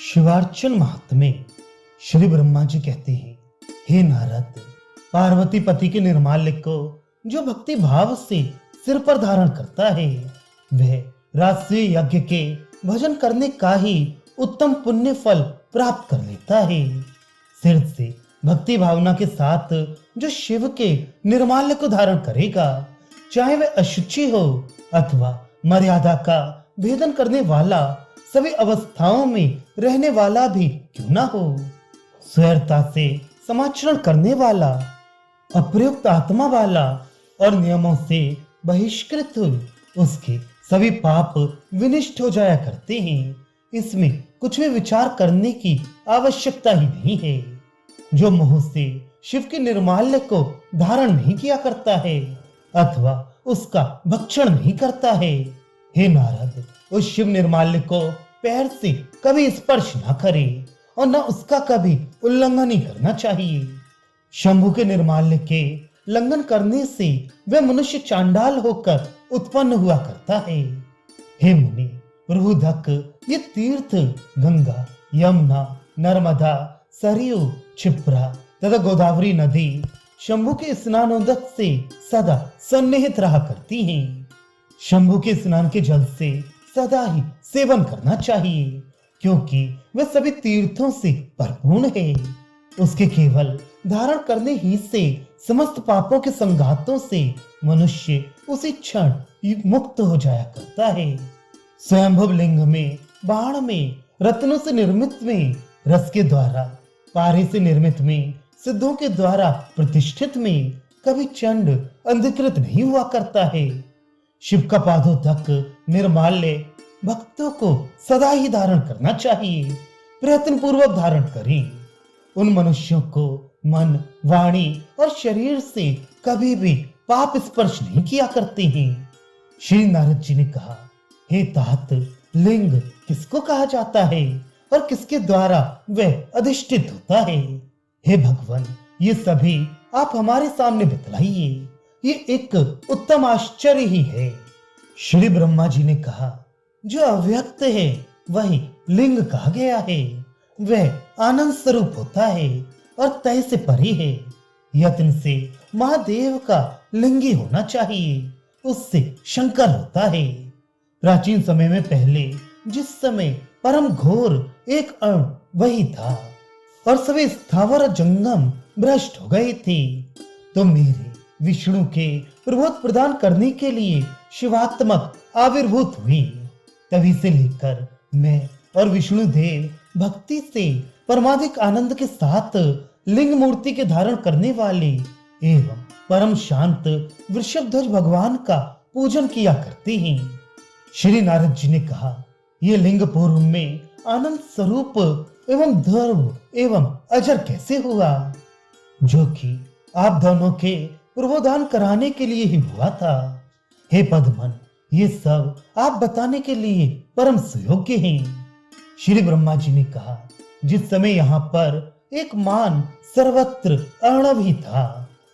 शिवार्चन महात्म्य श्री ब्रह्मा जी कहते हैं, हे नारद, पार्वती पति के निर्माल्य को जो भक्ति भाव से सिर पर धारण करता है वह राष्ट्रीय यज्ञ के भजन करने का ही उत्तम पुण्य फल प्राप्त कर लेता है। सिर से भक्ति भावना के साथ जो शिव के निर्माल्य को धारण करेगा, चाहे वह अशुचि हो अथवा मर्यादा का भेदन करने वाला, सभी अवस्थाओं में रहने वाला भी क्यों ना हो, स्वैरता से समाचरण करने वाला, अप्रयुक्त आत्मा वाला और नियमों से बहिष्कृत हो, उसके सभी पाप विनिष्ट हो जाया करते हैं। इसमें कुछ भी विचार करने की आवश्यकता ही नहीं है। जो मुंह से शिव के निर्माल्य को धारण नहीं किया करता है अथवा उसका भक्षण नहीं करता है, हे नारद, उस शिव निर्माल्य को पैर से कभी स्पर्श ना करे और न उसका कभी उल्लंघन ही करना चाहिए। शंभु के निर्माल्य के लंघन करने से वह मनुष्य चांडाल होकर उत्पन्न हुआ करता है। हे मुनि, रुहुधक ये तीर्थ गंगा, यमुना, नर्मदा, सरयू, क्षिप्रा तथा गोदावरी नदी शंभु के स्नानोदक से सदा सन्निहित रहा करती हैं। शंभु के स्नान के जल से सदा ही सेवन करना चाहिए, क्योंकि वह सभी तीर्थों से भरपूर है। उसके केवल धारण करने ही से समस्त पापों के संघातों से मनुष्य उसी क्षण मुक्त हो जाया करता है। स्वयंभुव लिंग में, बाण में, रत्नों से निर्मित में, रस के द्वारा, पारे से निर्मित में, सिद्धों के द्वारा प्रतिष्ठित में कभी चंड अंधकृत नहीं हुआ करता है। शिव का पादोदक निर्माल्य भक्तों को सदा ही धारण करना चाहिए। प्रयत्न पूर्वक धारण करें। उन मनुष्यों को मन, वाणी और शरीर से कभी भी पाप स्पर्श नहीं किया करते हैं। श्री नारद जी ने कहा, हे तात, लिंग किसको कहा जाता है और किसके द्वारा वह अधिष्ठित होता है? हे भगवान, ये सभी आप हमारे सामने बतलाइए। ये एक उत्तम आश्चर्य ही है। श्री ब्रह्मा जी ने कहा, जो अव्यक्त है वही लिंग कहा गया है। वह आनंद स्वरूप होता है और तय से परे है। यत्न से महादेव का लिंगी होना चाहिए, उससे शंकर होता है। प्राचीन समय में पहले जिस समय परम घोर एक अण वही था और सभी स्थावर जंगम भ्रष्ट हो गए थे, तो मेरे विष्णु के प्रबोध प्रदान करने के लिए शिवात्मक आविर्भूत हुई। तभी से लेकर मैं और विष्णु देव भक्ति से परमाधिक आनंद के साथ लिंग मूर्ति के धारण करने वाले एवं परम शांत वृषभध्वज भगवान का पूजन किया करते हैं। श्री नारद जी ने कहा, ये लिंग पूर्व में आनंद स्वरूप एवं ध्रुव एवं अजर कैसे हुआ, जो कि आप दोनों के पूर्वोदान कराने के लिए ही हुआ था। हे पद्मन, ये सब आप बताने के लिए परम सुयोग्य हैं। श्री ब्रह्मा जी ने कहा, जिस समय यहाँ पर एक मान सर्वत्र अर्णव ही था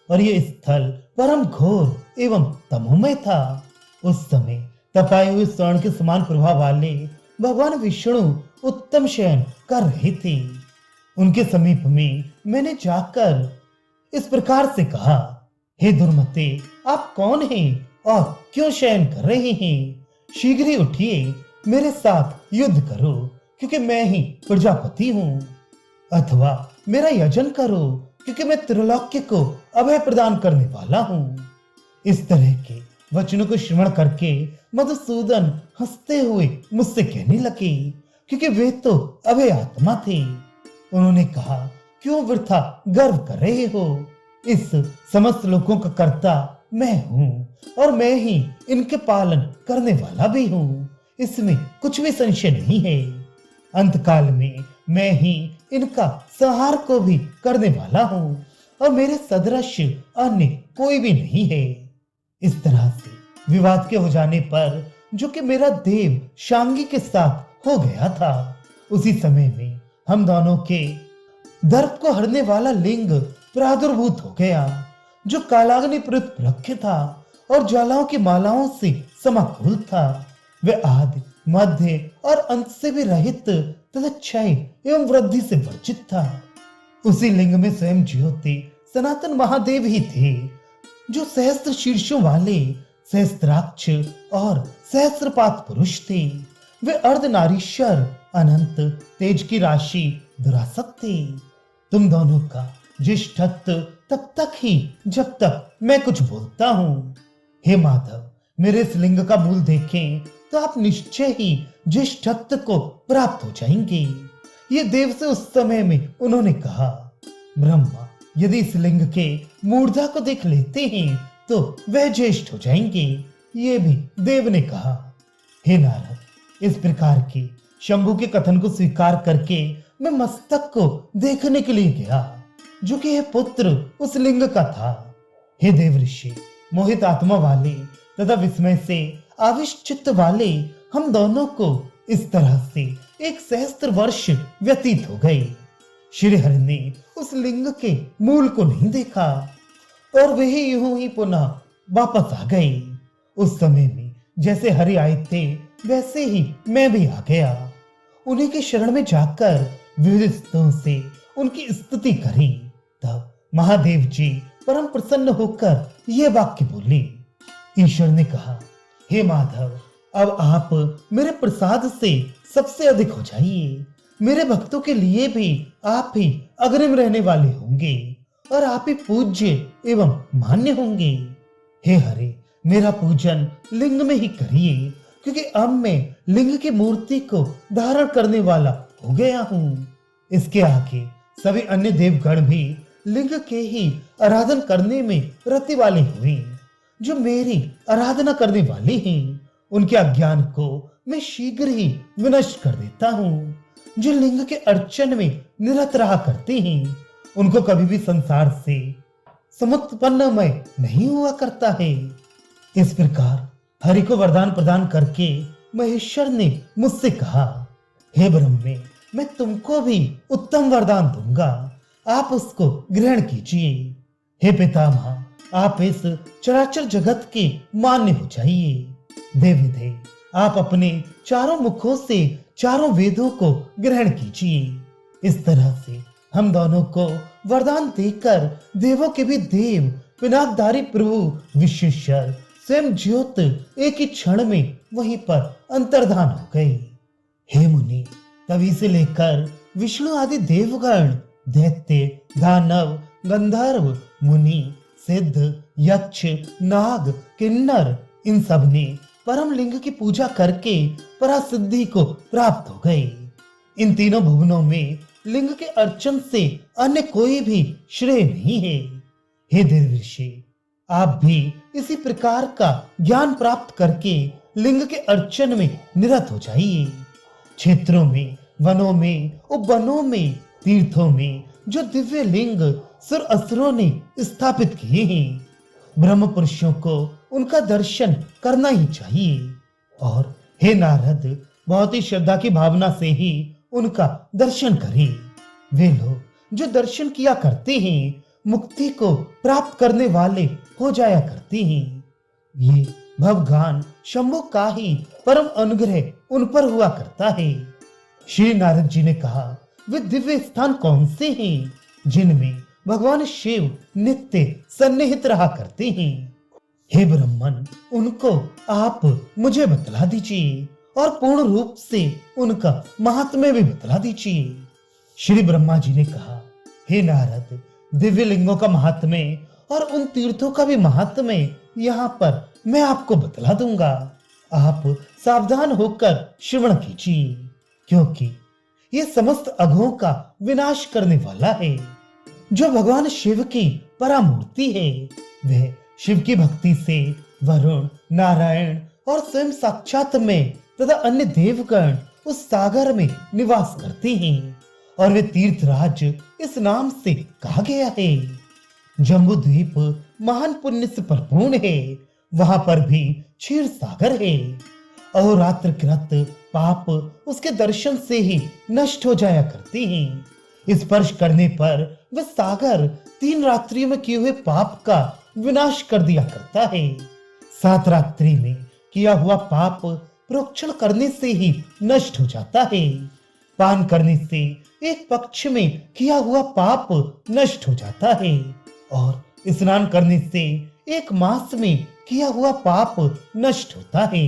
और ये स्थल परम घोर एवं तमोमय था, उस समय तपाए हुए स्वर्ण के समान प्रभाव वाले भगवान विष्णु उत्तम शयन कर रहे थे। उनके समीप में मैंने जाकर इस प्रकार से कहा, हे दुर्मते, आप कौन हैं और क्यों शयन कर रहे हैं? शीघ्र ही उठिए, मेरे साथ युद्ध करो, क्योंकि मैं ही प्रजापति हूँ, अथवा मेरा यजन करो, क्योंकि मैं त्रिलोक्य को अभय प्रदान करने वाला हूँ। इस तरह के वचनों को श्रवण करके मधुसूदन हंसते हुए मुझसे कहने लगे, क्योंकि वे तो अभय आत्मा थे। उन्होंने कहा, क्यों वृथा गर्व कर रहे हो? इस समस्त लोगों का कर्ता मैं हूँ और मैं ही इनके पालन करने वाला भी हूँ। इसमें कुछ भी संशय नहीं है। अंतकाल में मैं ही इनका संहार को भी करने वाला हूँ और मेरे सदृश अन्य कोई भी नहीं है। इस तरह से विवाद के हो जाने पर, जो कि मेरा देव शांगी के साथ हो गया था, उसी समय में हम दोनों के दर्प को हरने वाला लिंग प्रादुर्भूत हो गया, जो कालाग्नि प्रख्य था और ज्वालाओं की मालाओं से समाकुल था। वह आदि मध्य और अंत से भी रहित तथा क्षय एवं वृद्धि से वर्जित था। उसी लिंग में स्वयं ज्योति सनातन महादेव ही थे, जो सहस्त्र शीर्षों वाले सहस्त्राक्ष और सहस्त्रपात पुरुष थे। वे अर्धनारीश्वर अनंत तेज की राशि दुरासत थे। तुम दोनों का ज्येष्ठत्व तब तक ही जब तक मैं कुछ बोलता हूँ। हे माधव, मेरे इस लिंग का मूल देखें तो आप निश्चय ही ज्येष्ठत्व को प्राप्त हो जाएंगे। ये देव से उस समय में उन्होंने कहा। ब्रह्मा यदि इस लिंग के मूर्धा को देख लेते हैं तो वह ज्येष्ठ हो जाएंगे, ये भी देव ने कहा। हे नारद, इस प्रकार के शंभु के कथन को स्वीकार करके मैं मस्तक को देखने के लिए गया, जो कि यह पुत्र उस लिंग का था। हे देव ऋषि, मोहित आत्मा वाले तथा विस्मय से आविष्ट चित्त वाले हम दोनों को इस तरह से 1 सहस्त्र वर्ष व्यतीत हो गए। श्री हरि ने उस लिंग के मूल को नहीं देखा और वही यूं ही पुनः वापस आ गए। उस समय में जैसे हरि आए थे वैसे ही मैं भी आ गया। उन्हीं के शरण में जाकर विविध स्तुतियों से उनकी स्तुति करी। तब महादेव जी परम प्रसन्न होकर यह वाक्य बोले। ईश्वर ने कहा, हे माधव, अब आप मेरे प्रसाद से सबसे अधिक हो जाइए। मेरे भक्तों के लिए भी आप ही अग्रिम रहने वाले होंगे और आप ही पूज्य एवं मान्य होंगे। हे हरि, मेरा पूजन लिंग में ही करिए, क्योंकि अब मैं लिंग की मूर्ति को धारण करने वाला हो गया हूँ। इसके आगे सभी अन्य देवगण भी लिंग के ही आराधन करने में रति वाले हुए, जो मेरी आराधना करने वाले हैं। उनके अज्ञान को मैं शीघ्र ही विनष्ट कर देता हूँ। जो लिंग के अर्चन में निरत रहा करते हैं, उनको कभी भी संसार से समुत्पन्नमय नहीं हुआ करता है। इस प्रकार हरि को वरदान प्रदान करके महेश्वर ने मुझसे कहा, हे ब्रह्मे, मैं तुमको भी उत्तम वरदान दूंगा, आप उसको ग्रहण कीजिए। हे पितामह, आप इस चराचर जगत के मान्य हो जाइए। देवी देव, आप अपने चारों मुखों से चारों वेदों को ग्रहण कीजिए। इस तरह से हम दोनों को वरदान देकर देवों के भी देव पिनाकधारी प्रभु विश्वेश्वर स्वयं ज्योत एक ही क्षण में वहीं पर अंतर्धान हो गए। हे मुनि, तभी से लेकर विष्णु आदि देवगण, दैत्य, दानव, गंधर्व, मुनि, सिद्ध, यक्ष, नाग, किन्नर, इन सब ने परम लिंग की पूजा करके परासिद्धि को प्राप्त हो गए। इन तीनों भुवनों में लिंग के अर्चन से अन्य कोई भी श्रेय नहीं है। हे देवर्षि, आप भी इसी प्रकार का ज्ञान प्राप्त करके लिंग के अर्चन में निरत हो जाइए। क्षेत्रों में, वनों में, उपवनों में, तीर्थों में जो दिव्य लिंग सुर असुरों ने स्थापित किए हैं, ब्रह्म पुरुषों को उनका दर्शन करना ही चाहिए। और हे नारद, बहुत ही श्रद्धा की भावना से ही उनका दर्शन करें। वे लोग जो दर्शन किया करते हैं मुक्ति को प्राप्त करने वाले हो जाया करते हैं। ये भवगान शंभु का ही परम अनुग्रह उन पर हुआ करता है। श्री नारद जी ने कहा, वे दिव्य स्थान कौन से हैं जिनमें भगवान शिव नित्य सन्निहित रहा करते हैं? हे ब्रह्मन, उनको आप मुझे बतला दीजिए और पूर्ण रूप से उनका महात्म्य भी बतला दीजिए। श्री ब्रह्मा जी ने कहा, हे नारद, दिव्य लिंगों का महात्म्य और उन तीर्थों का भी महात्म्य यहाँ पर मैं आपको बतला दूंगा। आप सावधान होकर श्रवण कीजिए, क्योंकि ये समस्त अघों का विनाश करने वाला है। जो भगवान शिव की परामूर्ति है, वह शिव की भक्ति से वरुण, नारायण और स्वयं साक्षात में तथा अन्य देवगण उस सागर में निवास करते हैं और वे तीर्थराज इस नाम से कहा गया है। जम्बू द्वीप महान पुण्य से परिपूर्ण है, वहां पर भी क्षीर सागर है। अहोरात्र कृत पाप उसके दर्शन से ही नष्ट हो जाया करते हैं। स्पर्श करने पर वह सागर 3 रात्रियों में किए हुए पाप का विनाश कर दिया करता है। 7 रात्रि में किया हुआ पाप प्रोक्षण करने से ही नष्ट हो जाता है। पान करने से एक पक्ष में किया हुआ पाप नष्ट हो जाता है और स्नान करने से एक मास में किया हुआ पाप नष्ट होता है।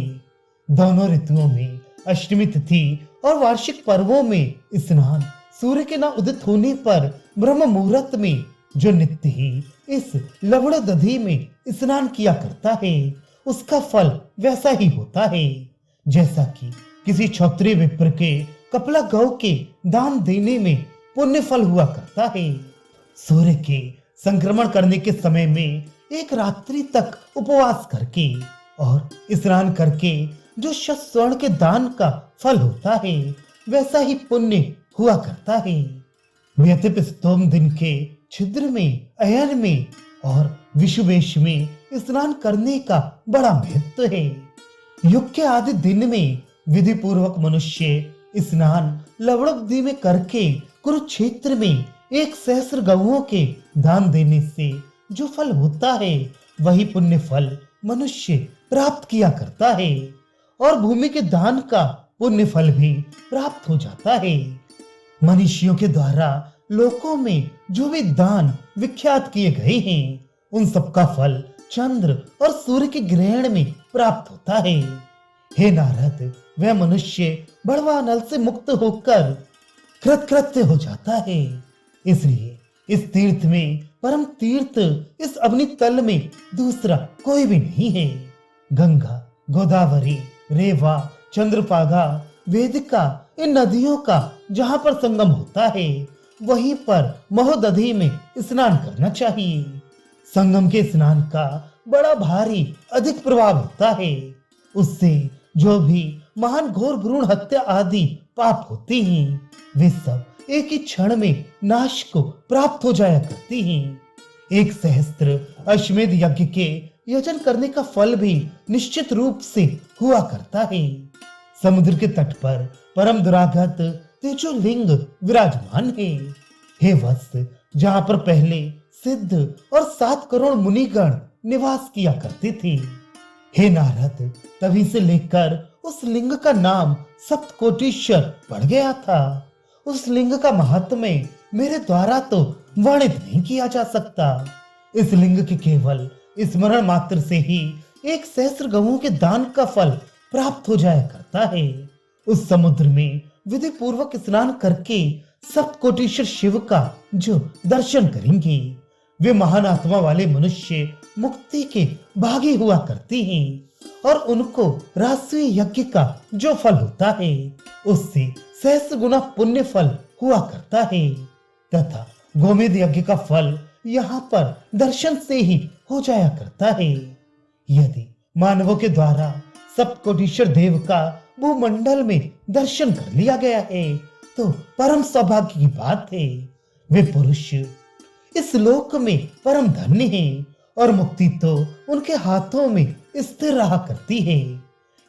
दोनों ऋतुओं में अष्टमी तिथि और वार्षिक पर्वों में स्नान सूर्य के न उदित होने पर ब्रह्म मुहूर्त में जो नित्य ही इस लवण दधी में स्नान किया करता है उसका फल वैसा ही होता है जैसा कि किसी क्षत्रिय विप्र के कपला गौ के दान देने में पुण्य फल हुआ करता है। सूर्य के संक्रमण करने के समय में एक रात्रि तक उपवास करके और स्नान करके जो शत स्वर्ण के दान का फल होता है वैसा ही पुण्य हुआ करता है। व्यतिप स्तोम दिन के छिद्र में, अयन में और विषुवेश में स्नान करने का बड़ा महत्व है। युग के आदि दिन में विधि पूर्वक मनुष्य स्नान लवणोक्ति में करके कुरुक्षेत्र में 1,000 गौओं के दान देने से जो फल होता है वही पुण्य फल मनुष्य प्राप्त किया करता है और भूमि के दान का पुण्य फल भी प्राप्त हो जाता है। मनुष्यों के द्वारा लोकों में जो भी दान विख्यात किए गए हैं उन सबका फल चंद्र और सूर्य के ग्रहण में प्राप्त होता है। हे नारद, वह मनुष्य बड़वा नल से मुक्त होकर कृतकृत्य हो जाता है। इसलिए इस तीर्थ में परम तीर्थ इस अग्नि तल में दूसरा कोई भी नहीं है। गंगा, गोदावरी, रेवा, चंद्रभागा, वेदिका इन नदियों का जहां पर संगम होता है वहीं पर महोदधि में स्नान करना चाहिए। संगम के स्नान का बड़ा भारी अधिक प्रभाव होता है। उससे जो भी महान घोर भ्रूण हत्या आदि पाप होते हैं वे सब एक ही क्षण में नाश को प्राप्त हो जाया करती हैं। 1 सहस्त्र अश्वमेध यज्ञ के यजन करने का फल भी निश्चित रूप से हुआ करता है। समुद्र के तट पर परम दुरागत तेजोलिंग विराजमान है। हे वत्स, जहां पर पहले सिद्ध और 7 करोड़ मुनिगण निवास किया करते थे। हे नारद, तभी से लेकर उस लिंग का नाम सप्तकोटीश्वर पड़ गया था। उस लिंग का महात्म्य मेरे द्वारा तो वर्णित नहीं किया जा सकता। इस लिंग के केवल स्मरण मात्र से ही 1,000 गौओं के दान का फल प्राप्त हो जाया करता है। उस समुद्र में विधि पूर्वक स्नान करके सप्तकोटीश्वर शिव का जो दर्शन करेंगे वे महान आत्मा वाले मनुष्य मुक्ति के भागी हुआ करते हैं और उनको राष्ट्रीय यज्ञ का जो फल होता है उससे 1,000 गुना पुण्य फल हुआ करता है तथा गोमेध यज्ञ का फल यहाँ पर दर्शन से ही हो जाया करता है। यदि मानवों के द्वारा सप्तकोटीश्वर देव का भूमंडल में दर्शन कर लिया गया है तो परम सौभाग्य की बात है। वे पुरुष इस लोक में परम धन्य हैं और मुक्ति तो उनके हाथों में स्थिर रहा करती है।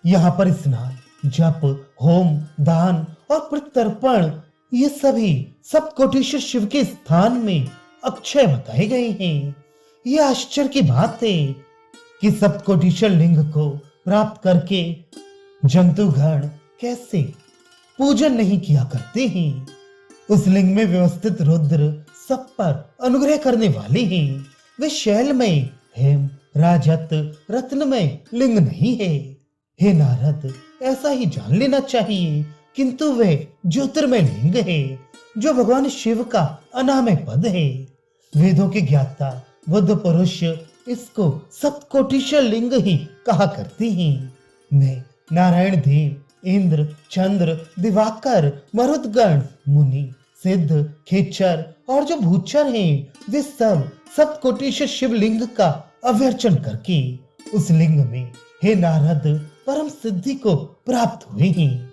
यहाँ पर स्नान, जप, होम, दान और प्रत्यर्पण ये सभी सप्तकोटीश्वर शिव के स्थान में अक्षय बताए गए हैं। ये आश्चर्य की बात है कि सप्तकोटीश्वर लिंग को प्राप्त करके जंतुगण कैसे पूजन नहीं किया करते हैं। उस लिंग में व्यवस्थित रुद्र सब पर अनुग्रह करने वाले हैं। वे शैलमय, हेम, राजत, रत्नमय लिंग नहीं है। हे नारद, ऐसा ही जान लेना चाहिए, किंतु वे ज्योतिर्मय लिंग है जो भगवान शिव का अनामय पद है। वेदों के ज्ञाता बुद्ध पुरुष इसको सप्तकोटीश्वर लिंग ही कहा करते हैं। मैं नारायण देव, इंद्र, चंद्र, दिवाकर, मरुदगण, मुनि, सिद्ध, खेचर और जो भूचर हैं वे सब सप्तकोटीश्वर शिवलिंग का अवर्चन करके उस लिंग में हे नारद परम सिद्धि को प्राप्त हुए हैं।